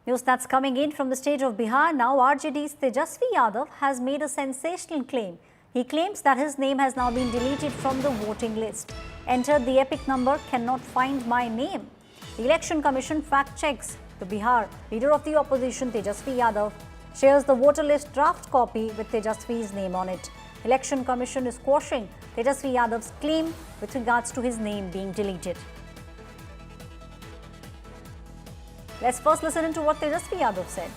News that's coming in from the state of Bihar. Now RJD's Tejasvi Yadav has made a sensational claim. He claims that his name has now been deleted from the voting list. Entered the epic number, cannot find my name. The Election Commission fact checks. The Bihar leader of the opposition Tejasvi Yadav shares the voter list draft copy with Tejasvi's name on it. Election Commission is quashing Tejasvi Yadav's claim with regards to his name being deleted. Let's first listen to what Tejasvi Yadav said.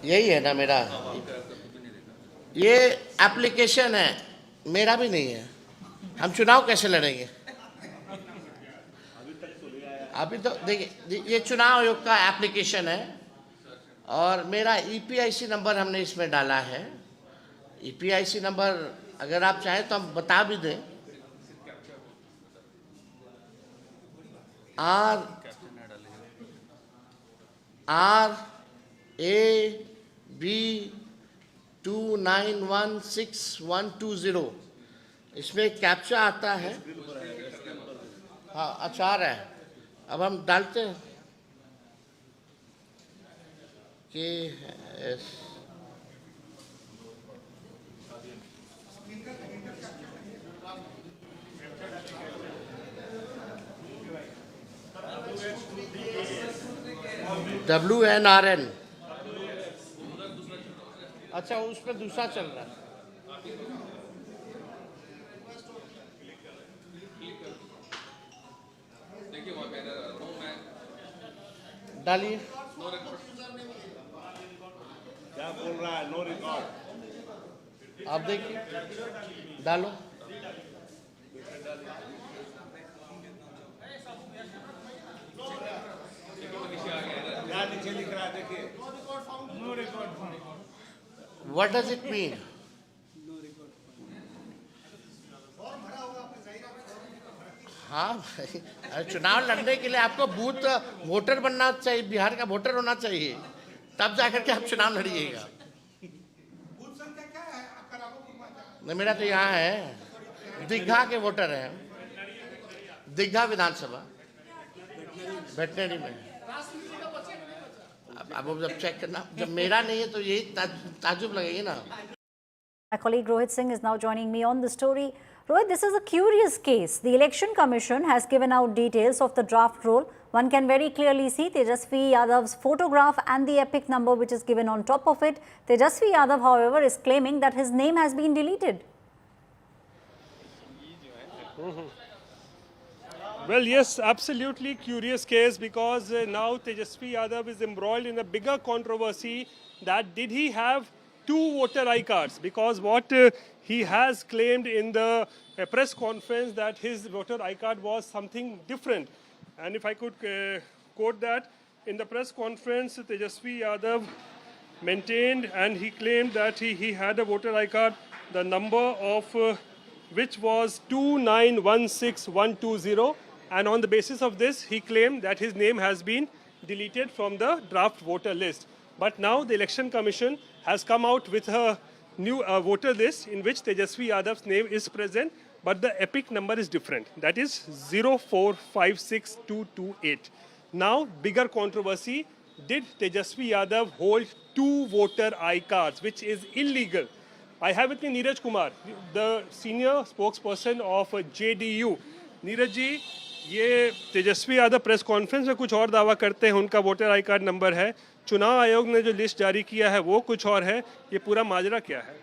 यही है ना मेरा, ये application है, मेरा भी नहीं है। हम चुनाव कैसे लड़ेंगे? अभी तो देखिए, ये चुनाव आयोग का एप्लीकेशन है और मेरा ईपीआईसी नंबर हमने इसमें डाला है। ईपीआईसी नंबर अगर आप चाहें तो हम बता भी दें। RAB 2916-120 इसमें कैप्चा आता है। हाँ, आचार है। अब हम डालते हैं कि WNRN। अच्छा, उसमें दूसरा चल रहा है। डालिए। क्या बोल रहा है? No record. आप देखिए, डालो। क्या नीचे लिख रहा है? देखिए, no record. What does it mean? हाँ भाई, चुनाव लड़ने के लिए आपको बूथ वोटर बनना चाहिए, बिहार का वोटर होना चाहिए, तब जाकर के आप चुनाव लड़िएगा। नहीं, मेरा तो यहाँ है, दीघा के वोटर हैं, दीघा विधानसभा वेटनरी में। अब जब चेक करना, जब मेरा नहीं है तो यही ताजुब लगेगी ना। My colleague Rohit Singh is now joining me on the story. Rohit, this is a curious case. The Election Commission has given out details of the draft roll. One can very clearly see Tejasvi Yadav's photograph and the epic number which is given on top of it. Tejasvi Yadav, however, is claiming that his name has been deleted. Well, yes, absolutely curious case because now Tejasvi Yadav is embroiled in a bigger controversy that did he have two voter I cards, because what he has claimed in the press conference that his voter I card was something different. And if I could quote that, in the press conference Tejasvi Yadav maintained and he claimed that he had a voter I card, the number of which was 2916120, and on the basis of this he claimed that his name has been deleted from the draft voter list. But now the Election Commission has come out with a new voter list in which Tejasvi Yadav's name is present, but the epic number is different. That is 0456228. Now, bigger controversy, did Tejasvi Yadav hold two voter I cards, which is illegal? I have with me Neeraj Kumar, the senior spokesperson of JDU. Neeraj ji, ये Tejashwi Yadav press conference में कुछ और दावा करते हैं, उनका voter I card number है, चुनाव आयोग ने जो लिस्ट जारी किया है वो कुछ और है, ये पूरा माजरा क्या है?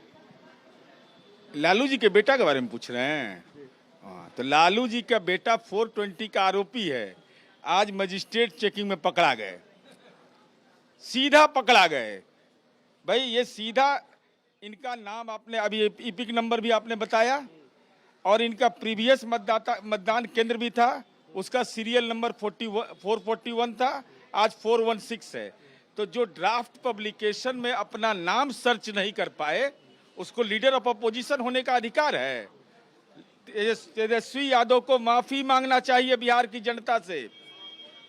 लालू जी के बेटा के बारे में पूछ रहे हैं। हाँ, तो लालू जी का बेटा 420 का आरोपी है। आज मजिस्ट्रेट चेकिंग में पकड़ा गए, सीधा पकड़ा गए। भाई ये सीधा इनका नाम आपने अभी इपिक नंबर भी आपने बताया और इनका प्रीवियस मतदान केंद्र भी था, उसका सीरियल नंबर 441 था, आज 416 है। तो जो ड्राफ्ट पब्लिकेशन में अपना नाम सर्च नहीं कर पाए उसको लीडर ऑफ अपोजिशन होने का अधिकार है। तेजस्वी यादव को माफी मांगना चाहिए बिहार की जनता से,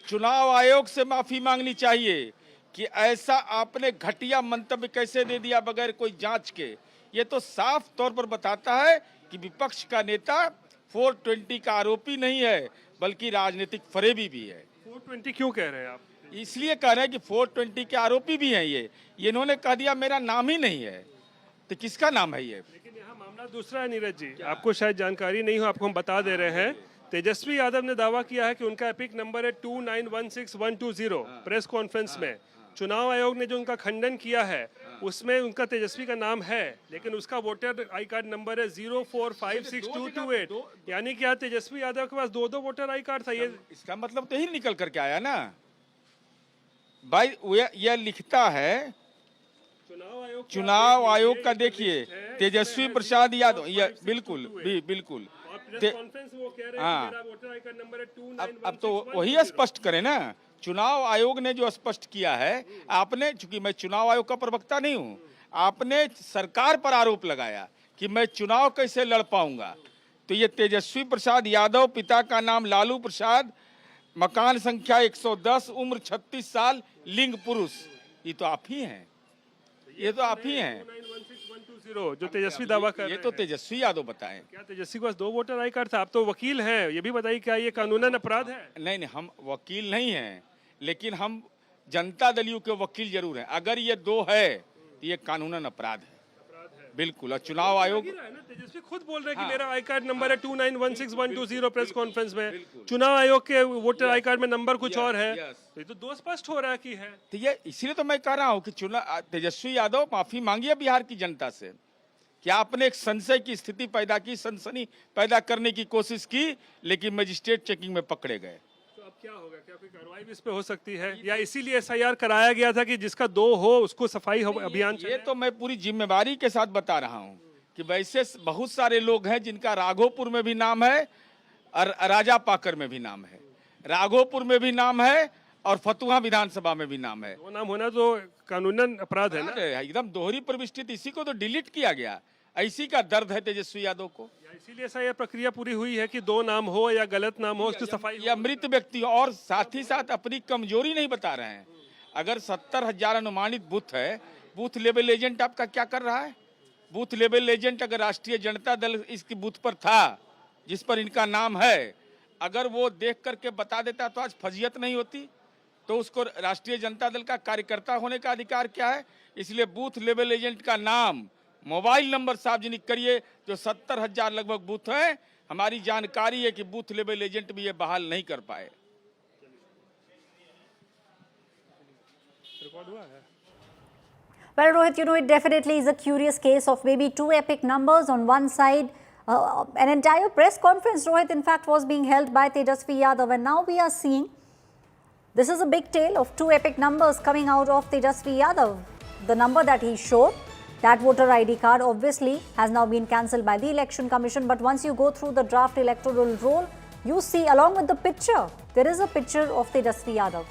चुनाव आयोग से माफी मांगनी चाहिए कि ऐसा आपने घटिया मंतव्य कैसे दे दिया बगैर कोई जांच के। ये तो साफ तौर पर बताता है कि विपक्ष का नेता 420 का आरोपी नहीं है, बल्कि राजनीतिक फरेबी भी है। 420 क्यों कह रहे हैं आप? इसलिए कह रहे हैं कि 420 के आरोपी भी हैं ये इन्होंने कह दिया मेरा नाम ही नहीं है, तो किसका नाम है ये? लेकिन यहाँ मामला दूसरा है नीरज जी, आपको शायद जानकारी नहीं हो, आपको हम बता दे रहे हैं। तेजस्वी यादव ने दावा किया है कि उनका एपिक नंबर है 2916120 प्रेस कॉन्फ्रेंस में। चुनाव आयोग ने जो उनका खंडन किया है उसमें उनका तेजस्वी का नाम है, लेकिन उसका वोटर आई कार्ड नंबर है 04562228। यानी कि तेजस्वी यादव के पास दो वोटर आई कार्ड था। ये इसका मतलब तो यही निकल करके आया ना भाई। यह लिखता है चुनाव आयोग का, देखिए तेजस्वी प्रसाद यादव, यह बिल्कुल बिल्कुल कॉन्फ्रेंस वो कह रहे हैं कि मेरा वोटर आई कार्ड नंबर है 2916120। अब तो वही स्पष्ट करे ना, चुनाव आयोग ने जो स्पष्ट किया है। आपने, चूंकि मैं चुनाव आयोग का प्रवक्ता नहीं हूं, आपने सरकार पर आरोप लगाया कि मैं चुनाव कैसे लड़ पाऊंगा। तो ये तेजस्वी प्रसाद यादव, पिता का नाम लालू प्रसाद, मकान संख्या 110, उम्र 36 साल, लिंग पुरुष, ये तो आप ही हैं, ये तो आप ही हैं। 2916120 जो तेजस्वी दावा कर रहे हैं। ये तो तेजस्वी यादव बताएं। क्या तेजस्वी के पास दो वोटर आई कार्ड था? आप तो वकील हैं, ये भी बताइए क्या ये कानूनन अपराध है? नहीं, हम वकील नहीं हैं, लेकिन हम जनता दलियों के वकील जरूर हैं। अगर ये दो है तो ये कानूनन अपराध है, बिल्कुल। और चुनाव आयोग, तेजस्वी खुद बोल रहे हैं कि मेरा आई कार्ड नंबर है 2916120 प्रेस कॉन्फ्रेंस में, चुनाव आयोग के वोटर आई कार्ड में नंबर कुछ और है। तो ये तो दो स्पष्ट हो रहा है कि है। तो ये इसीलिए तो मैं कह रहा हूँ कि तेजस्वी यादव माफी मांगिए बिहार की जनता से कि आपने एक संशय की स्थिति पैदा की, सनसनी पैदा करने की कोशिश की, लेकिन मजिस्ट्रेट चेकिंग में पकड़े गए। तो अब क्या होगा? क्या कोई कार्रवाई भी इस पे हो सकती है, या इसीलिए SIR कराया गया था कि जिसका दो हो उसको सफाई अभियान ये तो मैं पूरी जिम्मेवारी के साथ बता रहा हूँ कि वैसे बहुत सारे लोग हैं जिनका राघोपुर में भी नाम है और राजा पाकर में भी नाम है, राघोपुर में भी नाम है और फतुहा विधानसभा में भी नाम है। वो नाम होना तो कानूनन अपराध है ना? एकदम दोहरी प्रविष्टि, इसी को तो डिलीट किया गया। इसी का दर्द है तेजस्वी यादव को। इसीलिए ऐसा यह प्रक्रिया पूरी हुई है कि दो नाम हो या गलत नाम हो उसकी सफाई या मृत व्यक्ति, और साथ ही साथ अपनी कमजोरी नहीं बता रहे हैं। अगर 70,000 अनुमानित बूथ है, बूथ लेवल एजेंट आपका क्या कर रहा है? बूथ लेवल एजेंट अगर राष्ट्रीय जनता दल इसके बूथ पर था, जिस पर इनका नाम है, अगर वो देख करके बता देता तो आज फजीयत नहीं होती। तो उसको राष्ट्रीय जनता दल का कार्यकर्ता होने का अधिकार क्या है? इसलिए बूथ लेवल एजेंट का नाम, मोबाइल नंबर सार्वजनिक करिए। जो 70,000 लगभग बूथ हैं, हमारी जानकारी है कि बूथ लेवल एजेंट भी ये बहाल नहीं कर पाए। Well, Rohit, it definitely is a curious case of maybe two epic numbers. On one side, an entire press conference, Rohit, in fact, was being held by Tejasvi Yadav, and now we are seeing this is a big tale of two epic numbers coming out of Tejasvi Yadav. The number that he showed, that voter ID card, obviously has now been cancelled by the Election Commission. But once you go through the draft electoral roll, you see along with the picture, there is a picture of Tejasvi Yadav.